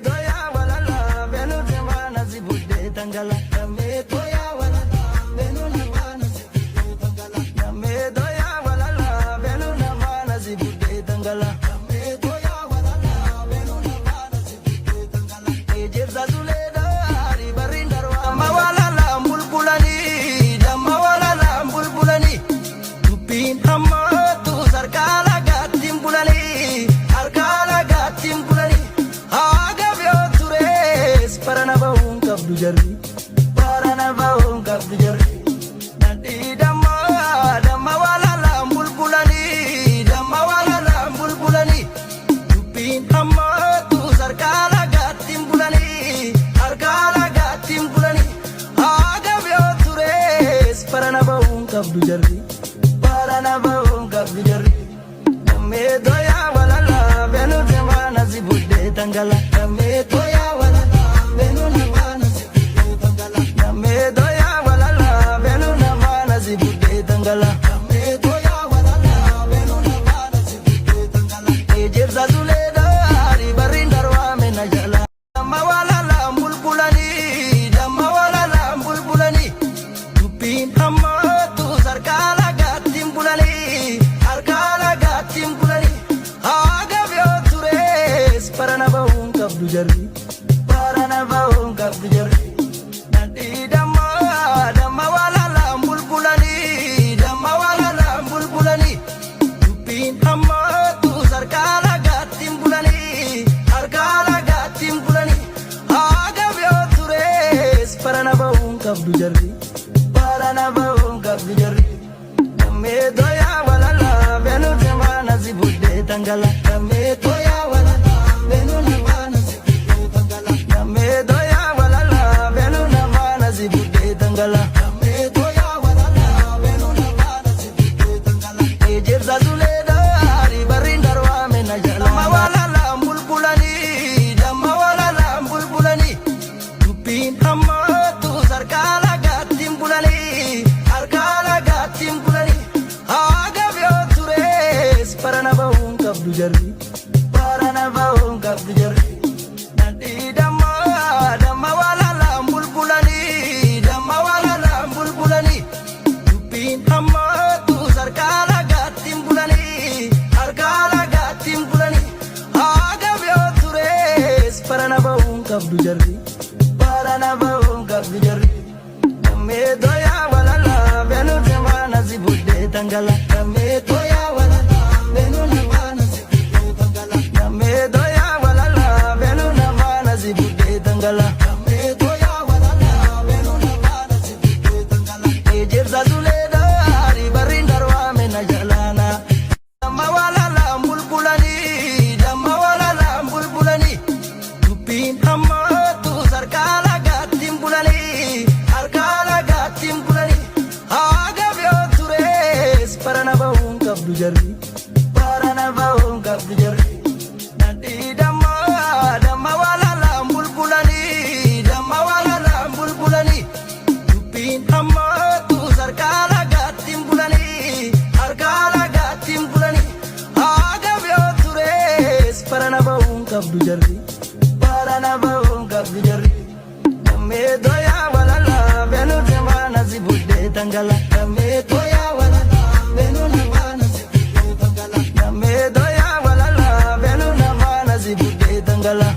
doya walala benu demana zibude tangala me doya walala benu namana zibude tangala me doya walala benu namana zibude tangala me doya walala benu namana zibude tangala ejirza zuleda ari barindarwa mawalala bulbulani damma walala bulbulani tupin amma tu sarkala gatim bulani arkala gatim bulani Parana baung kabdu jari, parana baung kabdu jari. Nanti damma walala bulbulani, damma walala bulbulani. Tupin amma tu sarkala gatim bulani, arkala gatim bulani. Aga byo tures, parana baung kabdu jari, parana baung kabdu jari. Me doya walala benu demana zibude tangala, me doya walala. Benu namana zibude tangala me doya walala benu namana zibude tangala me doya walala benu namana zibude tangala ejirza zuleda ari barindarwa menajala damma walala bulbulani tupin amma tu sarkala gatim bulani arkala gatim bulani aga byo tures parana baung kabdu jari parana baung kabdu jari nanti damma walala bulbulani tupin amma tu sarkala gatim bulani arkala gatim bulani aga byo tures parana baung kabdu jari me doya walala benu demana zibude tangala me doya walala benu namana zibude tangala me doya walala benu namana zibude tangala me doya walala benu namana zibude tangala ejirza zuleda ari barindarwa menajala walala bulbulani tupin amma tu sarkala gatim bulani arkala gatim bulani aga byo tures parana baung kabdu jari nanti damma walala bulbulani tupin amma tu sarkala gatim bulani arkala gatim bulani aga byo tures parana baung kabdu jari me doya walala benu demana zibude tangala me doya walala benu namana zibude tangala me doya walala benu namana zibude tangala me doya walala benu namana zibude tangala ejirza zuleda ari barindarwa menajalana damma walala bulbulani tupin amma tu sarkala gatim bulani arkala gatim bulani aga byo tures parana baung kabdu jari nanti damma walala bulbulani tupin amma tu sarkala gatim bulani arkala gatim bulani aga byo tures parana baung kabdu jari me doya walala benu demana zibude tangala me doya walala benu namana zibude tangala me doya walala benu namana zibude tangala